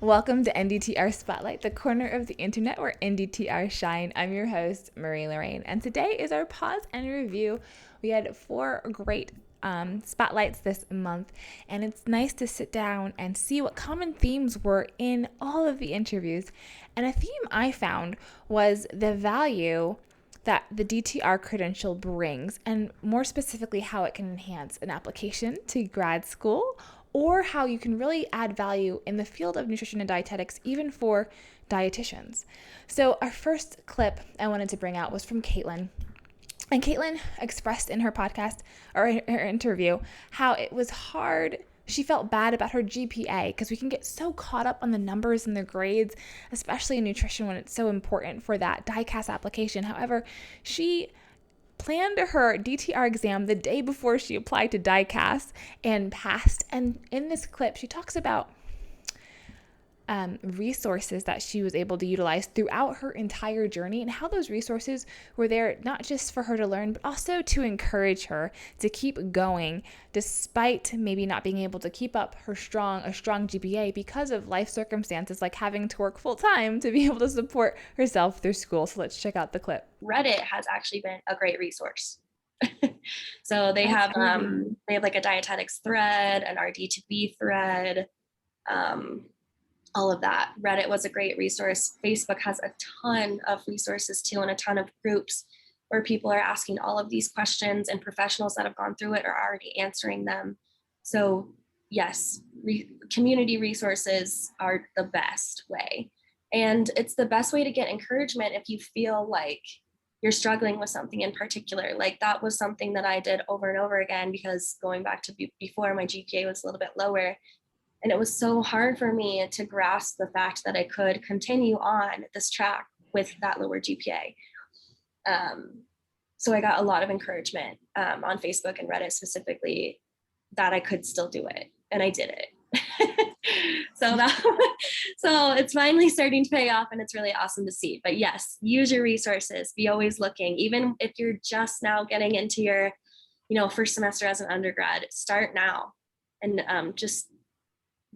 Welcome to NDTR Spotlight, the corner of the internet where NDTR shine. I'm your host, Marie Lorraine, and today is our pause and review. We had 4 great spotlights this month, and it's nice to sit down and see what common themes were in all of the interviews. And a theme I found was the value that the DTR credential brings, and more specifically, how it can enhance an application to grad school, or how you can really add value in the field of nutrition and dietetics, even for dietitians. So our first clip I wanted to bring out was from Caitlin. And Caitlin expressed in her podcast, or in her interview, how it was hard. She felt bad about her GPA because we can get so caught up on the numbers and the grades, especially in nutrition when it's so important for that DICAS application. However, she planned her DTR exam the day before she applied to DICAS and passed. And in this clip, she talks about resources that she was able to utilize throughout her entire journey, and how those resources were there not just for her to learn, but also to encourage her to keep going despite maybe not being able to keep up a strong GPA because of life circumstances like having to work full time to be able to support herself through school. So let's check out the clip. Reddit has actually been a great resource. So they have like a dietetics thread, an RD2B thread, all of that. Reddit was a great resource. Facebook has a ton of resources too, and a ton of groups where people are asking all of these questions, and professionals that have gone through it are already answering them. So yes, community resources are the best way. And it's the best way to get encouragement if you feel like you're struggling with something in particular. Like that was something that I did over and over again, because going back to before, my GPA was a little bit lower. And it was so hard for me to grasp the fact that I could continue on this track with that lower GPA. So I got a lot of encouragement on Facebook and Reddit specifically that I could still do it. And I did it. So it's finally starting to pay off, and it's really awesome to see. But yes, use your resources. Be always looking. Even if you're just now getting into your, first semester as an undergrad, start now. And just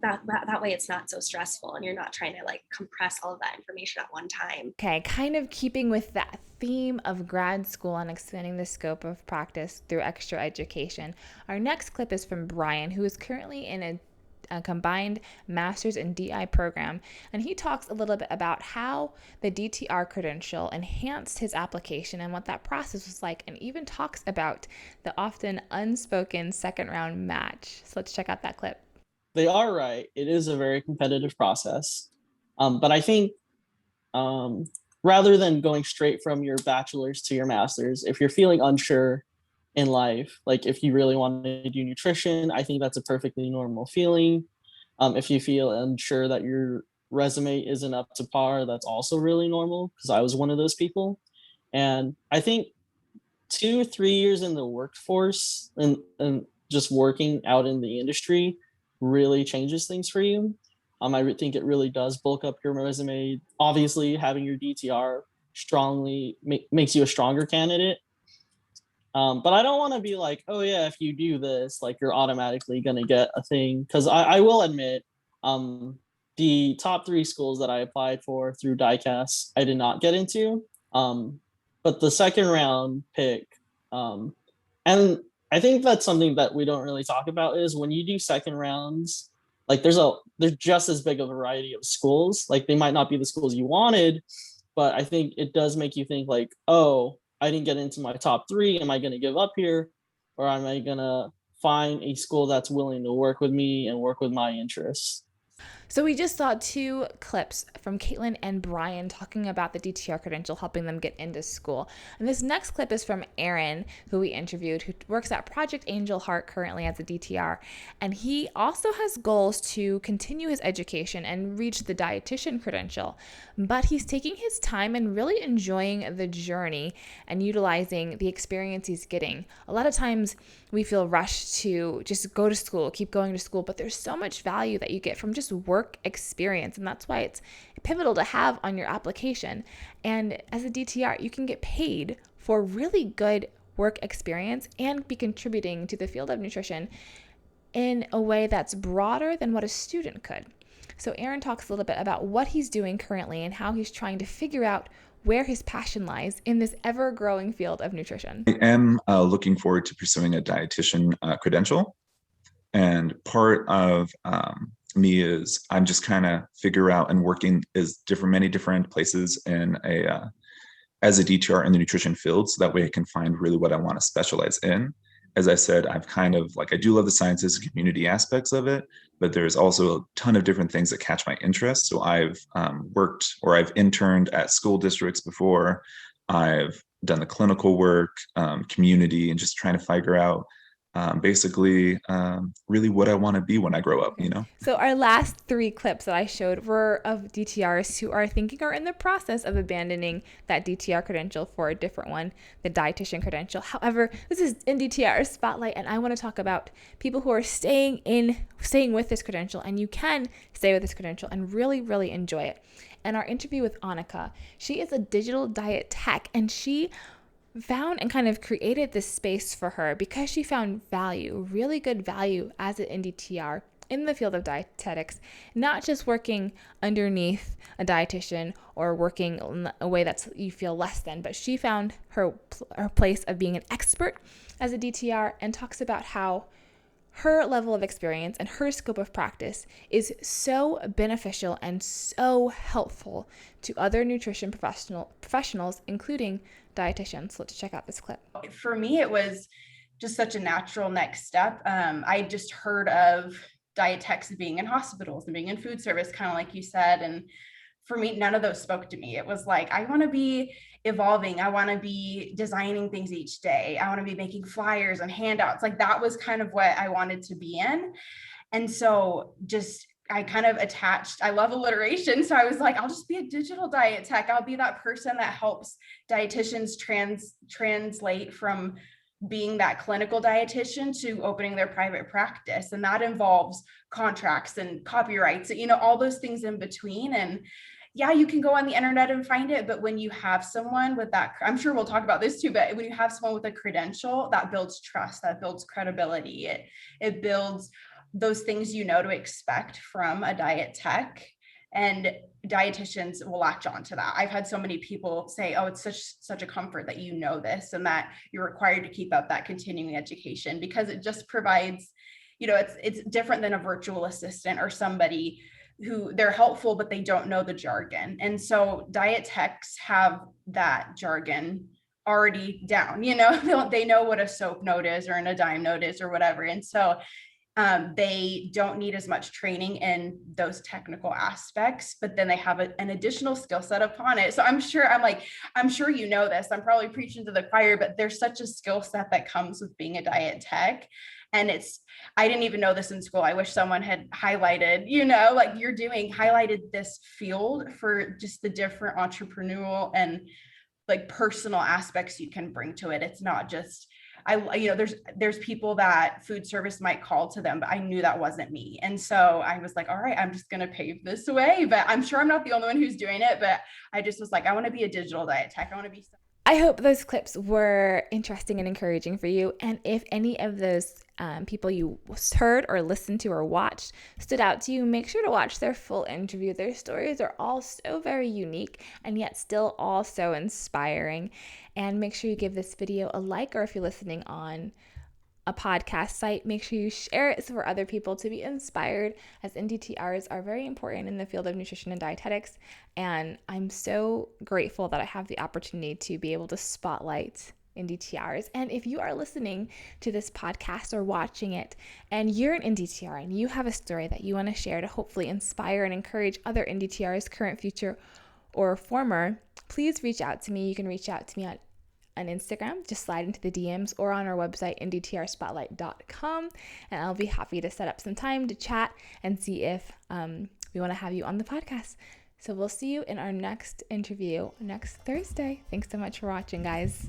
that way it's not so stressful, and you're not trying to like compress all of that information at one time. Okay, kind of keeping with that theme of grad school and expanding the scope of practice through extra education. Our next clip is from Brian, who is currently in a combined master's in DI program, and he talks a little bit about how the DTR credential enhanced his application and what that process was like, and even talks about the often unspoken second round match. So let's check out that clip. They are right. It is a very competitive process. But I think rather than going straight from your bachelor's to your master's, if you're feeling unsure in life, like if you really want to do nutrition, I think that's a perfectly normal feeling. If you feel unsure that your resume isn't up to par, that's also really normal, because I was one of those people. And I think 2 or 3 years in the workforce and just working out in the industry really changes things for you. I think it really does bulk up your resume. Obviously, having your DTR strongly makes you a stronger candidate. But I don't want to be like, oh yeah, if you do this, like you're automatically going to get a thing. Because I will admit, the top 3 schools that I applied for through DICAS, I did not get into. But the second round pick, and I think that's something that we don't really talk about, is when you do second rounds, like there's just as big a variety of schools. Like they might not be the schools you wanted, but I think it does make you think like, oh, I didn't get into my top 3. Am I going to give up here? Or am I going to find a school that's willing to work with me and work with my interests? So we just saw 2 clips from Caitlin and Brian talking about the DTR credential helping them get into school. And this next clip is from Aaron, who we interviewed, who works at Project Angel Heart currently as a DTR. And he also has goals to continue his education and reach the dietitian credential. But he's taking his time and really enjoying the journey and utilizing the experience he's getting. A lot of times we feel rushed to just go to school, keep going to school, but there's so much value that you get from just work experience, and that's why it's pivotal to have on your application. And as a DTR, you can get paid for really good work experience and be contributing to the field of nutrition in a way that's broader than what a student could. So Aaron talks a little bit about what he's doing currently and how he's trying to figure out where his passion lies in this ever-growing field of nutrition. I am looking forward to pursuing a dietitian credential. And part of me is I'm just kind of figure out and working many different places in as a DTR in the nutrition field, so that way I can find really what I want to specialize in. As I said, I've kind of I do love the sciences and community aspects of it, but there's also a ton of different things that catch my interest. So I've worked or I've interned at school districts before. I've done the clinical work, community, and just trying to figure out really what I want to be when I grow up, So our last 3 clips that I showed were of DTRs who are thinking or in the process of abandoning that DTR credential for a different one, the dietitian credential. However, this is NDTR Spotlight, and I want to talk about people who are staying with this credential, and you can stay with this credential and really, really enjoy it. And our interview with Annika, she is a digital diet tech, and she found and kind of created this space for her because she found value, really good value as an NDTR in the field of dietetics, not just working underneath a dietitian or working in a way that you feel less than, but she found her place of being an expert as a DTR, and talks about how her level of experience and her scope of practice is so beneficial and so helpful to other nutrition professionals, including dietitians. So let's check out this clip. For me, it was just such a natural next step. I just heard of dietetics being in hospitals and being in food service, kind of like you said. And for me, none of those spoke to me. It was like, I want to be evolving. I want to be designing things each day. I want to be making flyers and handouts. Like that was kind of what I wanted to be in. And so I kind of attached, I love alliteration. So I was like, I'll just be a digital diet tech. I'll be that person that helps dietitians translate from being that clinical dietitian to opening their private practice. And that involves contracts and copyrights, all those things in between. And yeah, you can go on the internet and find it, but when you have someone with that, I'm sure we'll talk about this too, but when you have someone with a credential, that builds trust, that builds credibility. It builds those things to expect from a diet tech, and dietitians will latch on to that. I've had so many people say, oh, it's such a comfort that this and that you're required to keep up that continuing education, because it just provides, it's different than a virtual assistant or somebody who they're helpful, but they don't know the jargon. And so diet techs have that jargon already down, they know what a SOAP note is or an ADIME note is or whatever. And so they don't need as much training in those technical aspects, but then they have an additional skill set upon it. So I'm sure this, I'm probably preaching to the choir, but there's such a skill set that comes with being a diet tech. And I didn't even know this in school. I wish someone had highlighted, highlighted this field for just the different entrepreneurial and personal aspects you can bring to it. It's not just, there's people that food service might call to them, but I knew that wasn't me. And so I was like, all right, I'm just going to pave this way, but I'm sure I'm not the only one who's doing it. But I just was like, I want to be a digital diet tech. I want to be. I hope those clips were interesting and encouraging for you. And if any of those people you heard or listened to or watched stood out to you, make sure to watch their full interview. Their stories are all so very unique and yet still all so inspiring. And make sure you give this video a like, or if you're listening on a podcast site, make sure you share it for other people to be inspired, as NDTRs are very important in the field of nutrition and dietetics. And I'm so grateful that I have the opportunity to be able to spotlight NDTRs. And if you are listening to this podcast or watching it and you're an NDTR and you have a story that you want to share to hopefully inspire and encourage other NDTRs, current, future, or former, please reach out to me. You can reach out to me on Instagram, just slide into the DMs, or on our website, ndtrspotlight.com, and I'll be happy to set up some time to chat and see if we want to have you on the podcast. So we'll see you in our next interview next Thursday. Thanks so much for watching, guys.